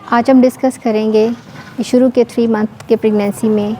आज हम डिस्कस करेंगे कि शुरू के 3 मंथ के प्रेगनेंसी में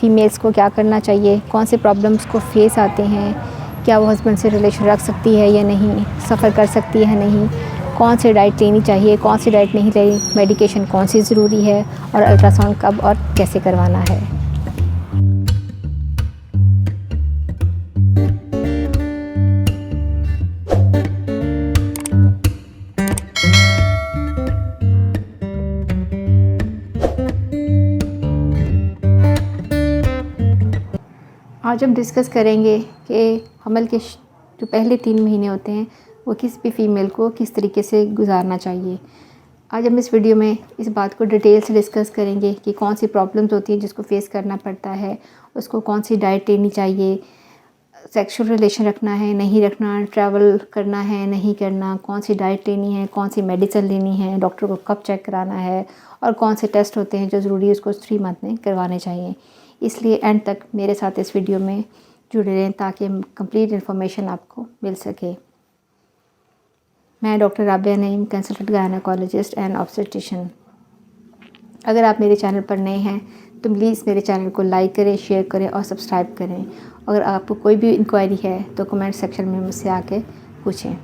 फ़ीमेल्स को क्या करना चाहिए, कौन से प्रॉब्लम्स को फेस आते हैं, क्या वो हस्बैंड से रिलेशन रख सकती है या नहीं, सफ़र कर सकती है नहीं, कौन सी डाइट लेनी चाहिए, कौन सी डाइट नहीं लेनी, मेडिकेशन कौन सी ज़रूरी है और अल्ट्रासाउंड कब और कैसे करवाना है। आज हम डिस्कस करेंगे कि हमल के जो पहले 3 महीने होते हैं वो किस भी फ़ीमेल को किस तरीके से गुजारना चाहिए। आज हम इस वीडियो में इस बात को डिटेल से डिस्कस करेंगे कि कौन सी प्रॉब्लम्स होती हैं जिसको फेस करना पड़ता है, उसको कौन सी डाइट लेनी चाहिए, सेक्सुअल रिलेशन रखना है नहीं रखना, ट्रैवल करना है नहीं करना, कौन सी डाइट लेनी है, कौन सी मेडिसिन लेनी है, डॉक्टर को कब चेक कराना है और कौन से टेस्ट होते हैं जो ज़रूरी है उसको 3 मंथ में करवाने चाहिए। इसलिए एंड तक मेरे साथ इस वीडियो में जुड़े रहें ताकि कंप्लीट इन्फॉर्मेशन आपको मिल सके। मैं doctor Rabia Naeem, consultant gynaecologist and obstetrician. अगर आप मेरे चैनल पर नए हैं तो प्लीज़ मेरे चैनल को लाइक करें, शेयर करें और सब्सक्राइब करें। अगर आपको कोई भी इंक्वायरी है तो कमेंट सेक्शन में मुझसे आके पूछें।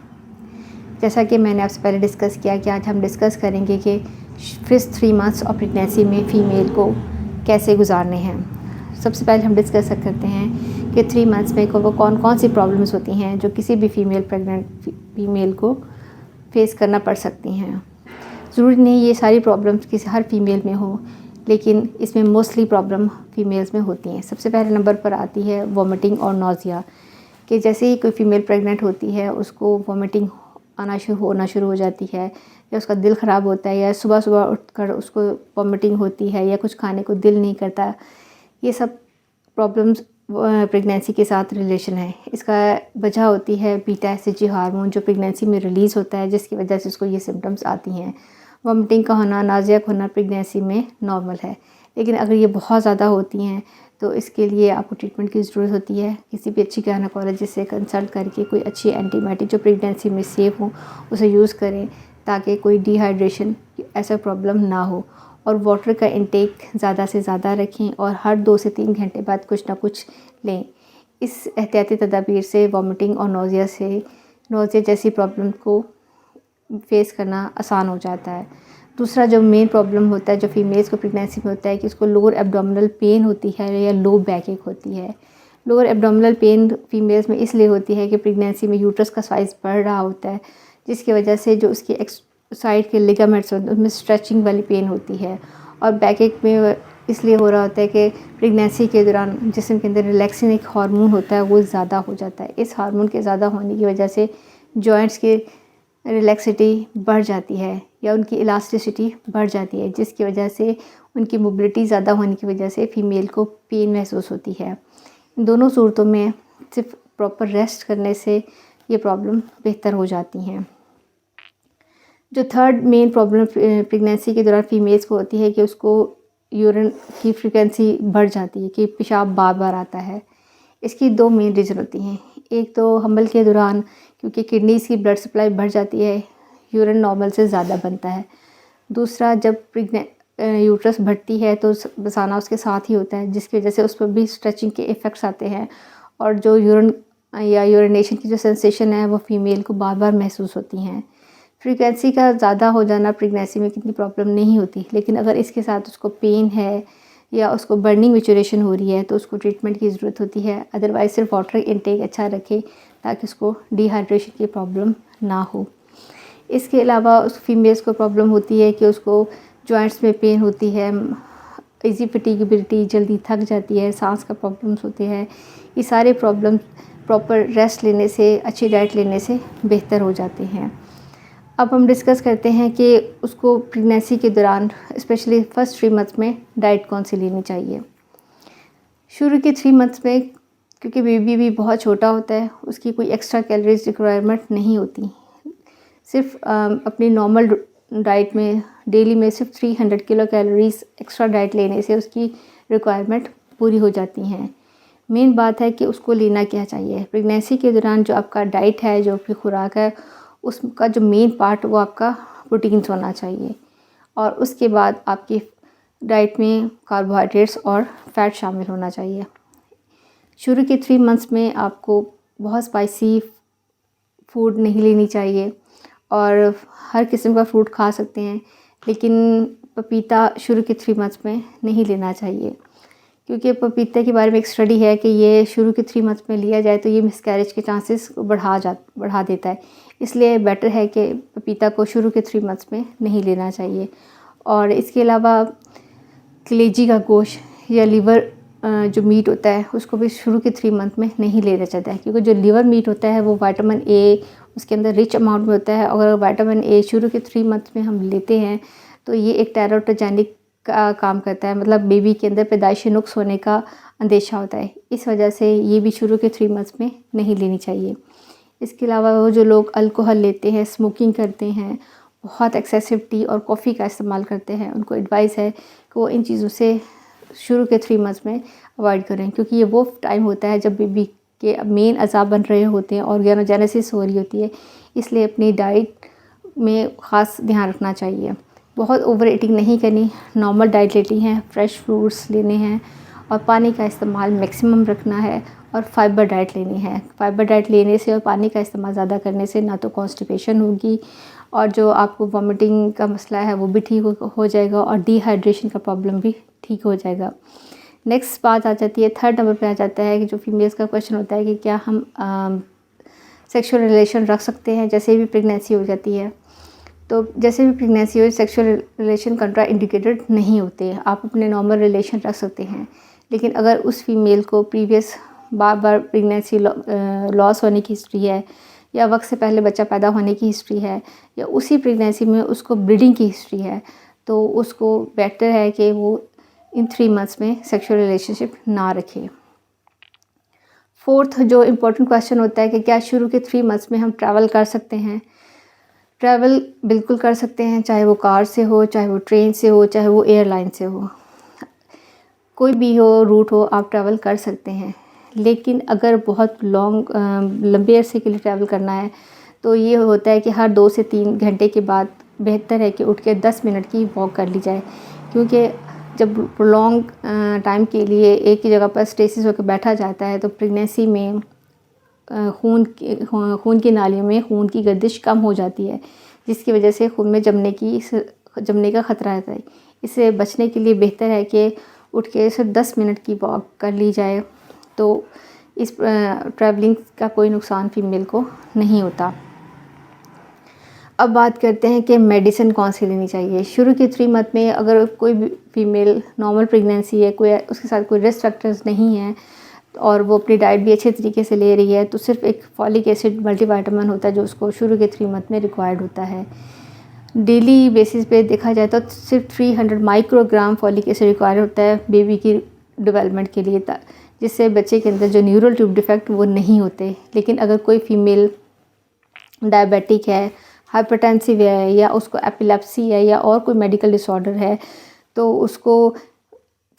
जैसा कि मैंने आपसे पहले डिस्कस किया कि आज हम डिस्कस करेंगे कि फर्स्ट 3 मंथ्स ऑफ प्रेगनेंसी में फ़ीमेल को कैसे गुजारने हैं। सबसे पहले हम डिस्कस करते हैं कि 3 मंथ्स में वो कौन सी प्रॉब्लम्स होती हैं जो किसी भी प्रेग्नेंट फीमेल को फेस करना पड़ सकती हैं। ज़रूरी नहीं ये सारी प्रॉब्लम्स किसी हर फीमेल में हो, लेकिन इसमें मोस्टली प्रॉब्लम फीमेल्स में होती हैं। सबसे पहले नंबर पर आती है वॉमिटिंग और नौजिया, कि जैसे ही कोई फीमेल प्रेग्नेंट होती है उसको वॉमिटिंग होना शुरू हो जाती है, या उसका दिल ख़राब होता है, या सुबह सुबह उठकर उसको वॉमिटिंग होती है, या कुछ खाने को दिल नहीं करता। ये सब प्रॉब्लम्स प्रेगनेंसी के साथ रिलेशन है। इसका वजह होती है बीटा एसएचजी हार्मोन जो प्रेगनेंसी में रिलीज़ होता है, जिसकी वजह से उसको ये सिम्टम्स आती हैं। वॉमिटिंग का होना, नाज़िया का होना प्रेगनेंसी में नॉर्मल है, लेकिन अगर ये बहुत ज़्यादा होती हैं तो इसके लिए आपको ट्रीटमेंट की ज़रूरत होती है। किसी भी अच्छी गायनेकोलॉजिस्ट से कंसल्ट करके कोई अच्छी एंटीबायोटिक जो प्रेगनेंसी में सेफ़ हो उसे यूज़ करें ताकि कोई डिहाइड्रेशन ऐसा प्रॉब्लम ना हो। और वाटर का इंटेक ज़्यादा से ज़्यादा रखें और हर 2 से 3 घंटे बाद कुछ ना कुछ लें। इस एहतियाती तदाबीर से वॉमिटिंग और नौजिया जैसी प्रॉब्लम को फेस करना आसान हो जाता है। दूसरा जो मेन प्रॉब्लम होता है जो फीमेल्स को प्रेगनेंसी में होता है कि उसको लोअर एब्डोमिनल पेन होती है या लो बैक एक होती है। लोअर एब्डोमिनल पेन फीमेल्स में इसलिए होती है कि प्रेगनेंसी में यूट्रस का साइज़ बढ़ रहा होता है, जिसकी वजह से जो उसकी साइड के लिगामेंट्स होते हैं उसमें स्ट्रेचिंग वाली पेन होती है। और बैक एक में इसलिए हो रहा होता है कि प्रेगनेंसी के दौरान जिस्म के अंदर रिलैक्सिंग एक हार्मोन होता है वो ज़्यादा हो जाता है। इस हार्मोन के ज़्यादा होने की वजह से जॉइंट्स की रिलैक्सिटी बढ़ जाती है या उनकी इलास्टिसिटी बढ़ जाती है, जिसकी वजह से उनकी मोबिलिटी ज़्यादा होने की वजह से फ़ीमेल को पेन महसूस होती है। इन दोनों सूरतों में सिर्फ प्रॉपर रेस्ट करने से ये प्रॉब्लम बेहतर हो जाती हैं। जो थर्ड मेन प्रॉब्लम प्रेगनेंसी के दौरान फीमेल्स को होती है कि उसको यूरिन की फ्रीक्वेंसी बढ़ जाती है, कि पेशाब बार बार आता है। इसकी 2 मेन रीज़न होती हैं। एक तो हमल के दौरान क्योंकि किडनीज़ की ब्लड सप्लाई बढ़ जाती है, यूरिन नॉर्मल से ज़्यादा बनता है। दूसरा, जब यूट्रस बढ़ती है तो बसाना उसके साथ ही होता है, जिसकी वजह से उस पर भी स्ट्रेचिंग के इफ़ेक्ट्स आते हैं और जो यूरिनेशन की जो सेंसेशन है वो फीमेल को बार बार महसूस होती हैं। फ्रीक्वेंसी का ज़्यादा हो जाना प्रेगनेंसी में कितनी प्रॉब्लम नहीं होती, लेकिन अगर इसके साथ उसको पेन है या उसको बर्निंग मैच्योरेशन हो रही है तो उसको ट्रीटमेंट की ज़रूरत होती है। अदरवाइज़ सिर्फ वाटर इंटेक अच्छा रखें ताकि उसको डिहाइड्रेशन की प्रॉब्लम ना हो। इसके अलावा उस फीमेल्स को प्रॉब्लम होती है कि उसको जॉइंट्स में पेन होती है, ईजी फटीगेबिलिटी, जल्दी थक जाती है, सांस का प्रॉब्लम्स होते हैं। ये सारे प्रॉब्लम प्रॉपर रेस्ट लेने से, अच्छी डाइट लेने से बेहतर हो जाते हैं। अब हम डिस्कस करते हैं कि उसको प्रेगनेंसी के दौरान स्पेशली फर्स्ट 3 मंथ्स में डाइट कौन सी लेनी चाहिए। शुरू के 3 मंथ्स में क्योंकि बेबी भी बहुत छोटा होता है, उसकी कोई एक्स्ट्रा कैलोरीज रिक्वायरमेंट नहीं होती। सिर्फ अपनी नॉर्मल डाइट में डेली में सिर्फ 300 किलो कैलोरीज एक्स्ट्रा डाइट लेने से उसकी रिक्वायरमेंट पूरी हो जाती हैं। मेन बात है कि उसको लेना क्या चाहिए। प्रेगनेंसी के दौरान जो आपका डाइट है, जो आपकी खुराक है, उसका जो मेन पार्ट वो आपका प्रोटीन्स होना चाहिए। और उसके बाद आपकी डाइट में कार्बोहाइड्रेट्स और फैट शामिल होना चाहिए। शुरू के 3 मंथ्स में आपको बहुत स्पाइसी फूड नहीं लेनी चाहिए और हर किस्म का फ्रूट खा सकते हैं, लेकिन पपीता शुरू के 3 मंथ्स में नहीं लेना चाहिए, क्योंकि पपीते के बारे में एक स्टडी है कि ये शुरू के 3 मंथ्स में लिया जाए तो ये मिसकैरेज के चांसेस बढ़ा देता है। इसलिए बेटर है कि पपीता को शुरू के 3 मंथ्स में नहीं लेना चाहिए। और इसके अलावा कलेजी का गोश्त या लीवर जो मीट होता है उसको भी शुरू के 3 मंथ में नहीं लेना चाहता है, क्योंकि जो लीवर मीट होता है वो विटामिन ए उसके अंदर रिच अमाउंट में होता है। अगर विटामिन ए शुरू के 3 मंथ में हम लेते हैं तो ये एक टेराटोजेनिक का काम करता है, मतलब बेबी के अंदर पैदाइशी नुक्स होने का अंदेशा होता है। इस वजह से ये भी शुरू के 3 मंथ्स में नहीं लेनी चाहिए। इसके अलावा वो जो लोग अल्कोहल लेते हैं, स्मोकिंग करते हैं, बहुत एक्सेसिव टी और कॉफ़ी का इस्तेमाल करते हैं, उनको एडवाइस है कि वो इन चीज़ों से शुरू के 3 मंथ्स में अवॉइड करें, क्योंकि ये वो टाइम होता है जब बेबी के मेन अज़ा बन रहे होते हैं, ऑर्गेनोजेनेसिस हो रही होती है। इसलिए अपनी डाइट में ख़ास ध्यान रखना चाहिए। बहुत ओवर ईटिंग नहीं करनी, नॉर्मल डाइट लेनी है, फ्रेश फ्रूट्स लेने हैं और पानी का इस्तेमाल मैक्सिमम रखना है और फाइबर डाइट लेनी है। फाइबर डाइट लेने से और पानी का इस्तेमाल ज़्यादा करने से ना तो कॉन्स्टिपेशन होगी और जो आपको वॉमिटिंग का मसला है वो भी ठीक हो जाएगा और डिहाइड्रेशन का प्रॉब्लम भी ठीक हो जाएगा। नेक्स्ट बात आ जाती है, 3rd नंबर पे आ जाता है कि जो फीमेल्स का क्वेश्चन होता है कि क्या हम सेक्सुअल रिलेशन रख सकते हैं जैसे भी प्रेगनेंसी हो जाती है। तो जैसे भी प्रेगनेंसी हो, सेक्सुअल रिलेशन कंट्रा इंडिकेटेड नहीं होते, आप अपने नॉर्मल रिलेशन रख सकते हैं। लेकिन अगर उस फीमेल को प्रीवियस बार प्रेगनेंसी लॉस होने की हिस्ट्री है या वक्त से पहले बच्चा पैदा होने की हिस्ट्री है या उसी प्रेगनेंसी में उसको ब्लीडिंग की हिस्ट्री है, तो उसको बेटर है कि वो इन 3 मंथ्स में सेक्सुअल रिलेशनशिप ना रखे। 4th जो इम्पोर्टेंट क्वेश्चन होता है कि क्या शुरू के 3 मंथ्स में हम ट्रैवल कर सकते हैं। ट्रैवल बिल्कुल कर सकते हैं, चाहे वो कार से हो, चाहे वो ट्रेन से हो, चाहे वो एयरलाइन से हो, कोई भी हो रूट हो, आप ट्रैवल कर सकते हैं। लेकिन अगर बहुत लंबे अरसे के लिए ट्रैवल करना है तो ये होता है कि हर 2 से 3 घंटे के बाद बेहतर है कि उठ के 10 मिनट की वॉक कर ली जाए, क्योंकि जब लॉन्ग टाइम के लिए एक ही जगह पर स्टेसिस होकर बैठा जाता है तो प्रेगनेंसी में खून की नालियों में खून की गर्दिश कम हो जाती है, जिसकी वजह से खून में जमने का ख़तरा रहता है। इससे बचने के लिए बेहतर है कि उठ के सिर्फ 10 मिनट की वॉक कर ली जाए, तो इस ट्रैवलिंग का कोई नुकसान फीमेल को नहीं होता। अब बात करते हैं कि मेडिसिन कौन सी लेनी चाहिए। शुरू के 3 मंथ में अगर कोई भी फीमेल नॉर्मल प्रेगनेंसी है, कोई उसके साथ कोई रिस्क फैक्टर्स नहीं है और वो अपनी डाइट भी अच्छे तरीके से ले रही है, तो सिर्फ एक फॉलिक एसिड मल्टीविटामिन होता है जो उसको शुरू के 3 मंथ में रिक्वायर्ड होता है। डेली बेसिस पे देखा जाए तो सिर्फ 300 माइक्रोग्राम फॉलिक एसिड रिक्वायर्ड होता है बेबी की डेवलपमेंट के लिए, जिससे बच्चे के अंदर जो न्यूरल ट्यूब डिफेक्ट वो नहीं होते। लेकिन अगर कोई फीमेल डायबिटिक है, हाइपरटेंसिव है या उसको एपिलेप्सी है या और कोई मेडिकल डिसऑर्डर है, तो उसको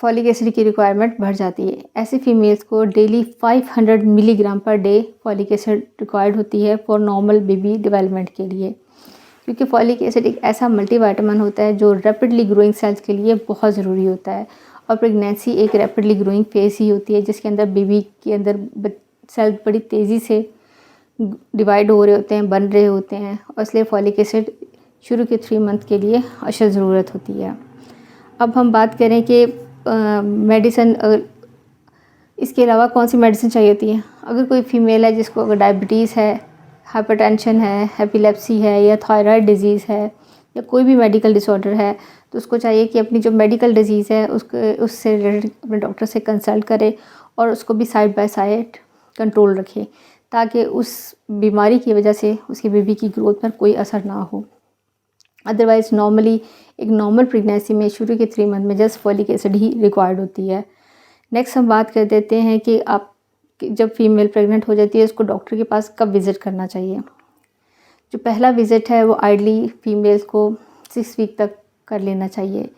फॉलिक एसिड की रिक्वायरमेंट बढ़ जाती है। ऐसे फीमेल्स को daily 500 milligram per day folic acid required होती है फॉर नॉर्मल बेबी डेवलपमेंट के लिए, क्योंकि फॉलिक एसिड एक ऐसा मल्टीविटामिन होता है जो रैपिडली ग्रोइंग सेल्स के लिए बहुत ज़रूरी होता है। और प्रेगनेंसी एक रैपिडली ग्रोइंग फेज़ ही होती है जिसके अंदर बेबी के अंदर सेल्स बड़ी तेज़ी से डिवाइड हो रहे होते हैं, बन रहे होते हैं, और इसलिए फॉलिक एसिड शुरू के 3 मंथ के लिए अशद ज़रूरत होती है। अब हम बात करें कि मेडिसिन इसके अलावा कौन सी मेडिसिन चाहिए होती है। अगर कोई फीमेल है जिसको अगर डायबिटीज़ है, हाइपरटेंशन है, एपिलेप्सी है या थायराइड डिजीज़ है या कोई भी मेडिकल डिसऑर्डर है, तो उसको चाहिए कि अपनी जो मेडिकल डिजीज़ है उससे रिलेटेड अपने डॉक्टर से कंसल्ट करे और उसको भी साइड बाय साइड कंट्रोल रखे, ताकि उस बीमारी की वजह से उसकी बेबी की ग्रोथ पर कोई असर ना हो। अदरवाइज़ नॉर्मली एक नॉर्मल प्रेगनेंसी में शुरू के 3 मंथ में जस्ट फॉलिक एसिड ही रिक्वायर्ड होती है। नेक्स्ट हम बात कर देते हैं कि आप जब फीमेल प्रेग्नेंट हो जाती है उसको डॉक्टर के पास कब विज़िट करना चाहिए। जो पहला विज़िट है वो आइडली फीमेल्स को 6 वीक तक कर लेना चाहिए।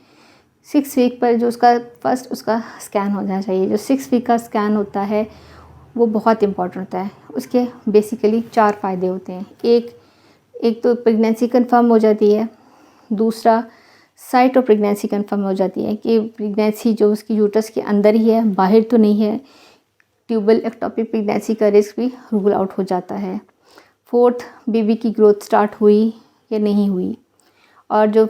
6 वीक पर जो उसका स्कैन हो जाना चाहिए। जो 6 वीक का स्कैन होता है वो बहुत इम्पॉर्टेंट होता है। उसके बेसिकली 4 फ़ायदे होते हैं। एक तो प्रेगनेंसी कंफर्म हो जाती है, दूसरा साइट ऑफ प्रेगनेंसी कंफर्म हो जाती है कि प्रेगनेंसी जो उसकी यूट्रस के अंदर ही है, बाहर तो नहीं है। ट्यूबल एक्टोपिक प्रेगनेंसी का रिस्क भी रूल आउट हो जाता है। फोर्थ, बेबी की ग्रोथ स्टार्ट हुई या नहीं हुई। और जो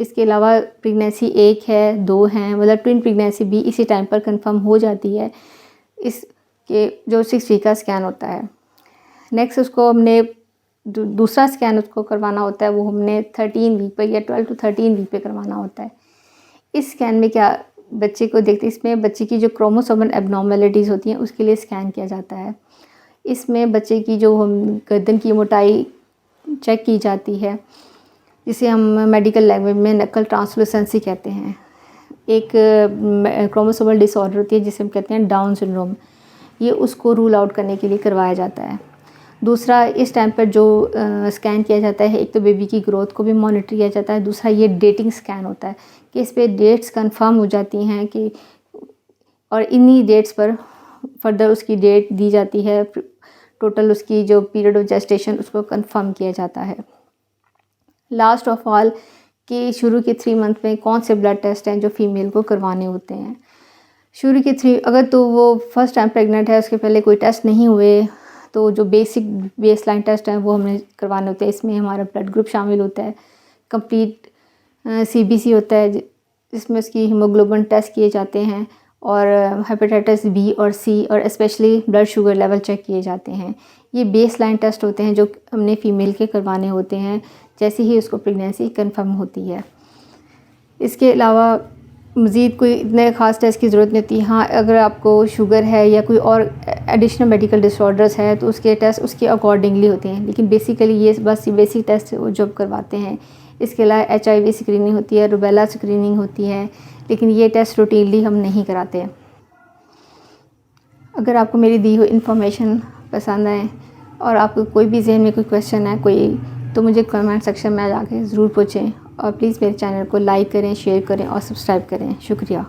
इसके अलावा प्रेगनेंसी 1 है, 2 हैं, मतलब ट्विन प्रेगनेंसी भी इसी टाइम पर कंफर्म हो जाती है। इसके जो 6 वीक का स्कैन होता है। नेक्स्ट उसको हमने दूसरा स्कैन उसको करवाना होता है, वो हमने 13 वीक पे या 12 to 13 वीक पे करवाना होता है। इस स्कैन में क्या बच्चे को देखते, इसमें बच्चे की जो क्रोमोसोमल एबनॉर्मेलिटीज़ होती हैं उसके लिए स्कैन किया जाता है। इसमें बच्चे की जो गर्दन की मोटाई चेक की जाती है, जिसे हम मेडिकल लैंग्वेज में नकल ट्रांसलूसेंसी कहते हैं। एक क्रोमोसोमल डिसऑर्डर होती है जिसे हम कहते हैं डाउन सिंड्रोम, ये उसको रूल आउट करने के लिए करवाया जाता है। दूसरा, इस टाइम पर जो स्कैन किया जाता है, एक तो बेबी की ग्रोथ को भी मॉनिटर किया जाता है, दूसरा ये डेटिंग स्कैन होता है कि इस पर डेट्स कंफर्म हो जाती हैं कि, और इन्हीं डेट्स पर फर्दर उसकी डेट दी जाती है। टोटल उसकी जो पीरियड ऑफ जेस्टेशन उसको कंफर्म किया जाता है। लास्ट ऑफ ऑल कि शुरू के 3 मंथ में कौन से ब्लड टेस्ट हैं जो फीमेल को करवाने होते हैं। शुरू के 3, अगर तो वो फर्स्ट टाइम प्रेग्नेंट है, उसके पहले कोई टेस्ट नहीं हुए, तो जो बेसिक बेसलाइन टेस्ट हैं वो हमें करवाने होते हैं। इसमें हमारा ब्लड ग्रुप शामिल होता है, कंप्लीट CBC होता है जिसमें उसकी हीमोग्लोबिन टेस्ट किए जाते हैं, और हेपेटाइटिस B और C और specially blood sugar level check किए जाते हैं। ये बेसलाइन टेस्ट होते हैं जो हमने फ़ीमेल के करवाने होते हैं जैसे ही उसको प्रेगनेंसी कंफर्म होती है। इसके अलावा मज़ीद कोई इतने ख़ास टेस्ट की ज़रूरत नहीं होती। हाँ, अगर आपको शुगर है या कोई और एडिशनल मेडिकल डिसऑर्डर्स है तो उसके टेस्ट उसके अकॉर्डिंगली होते हैं, लेकिन बेसिकली ये बस बेसिक टेस्ट वो जब करवाते हैं। इसके अलावा HIV स्क्रीनिंग होती है, रूबेला स्क्रीनिंग होती है, लेकिन ये टेस्ट रूटीनली हम नहीं कराते। अगर आपको मेरी दी हुई इन्फॉर्मेशन पसंद आए और आपको कोई भी ज़हन में कोई क्वेश्चन है तो मुझे कमेंट सेक्शन में जाके ज़रूर पूछें, और प्लीज़ मेरे चैनल को लाइक करें, शेयर करें और सब्सक्राइब करें। शुक्रिया।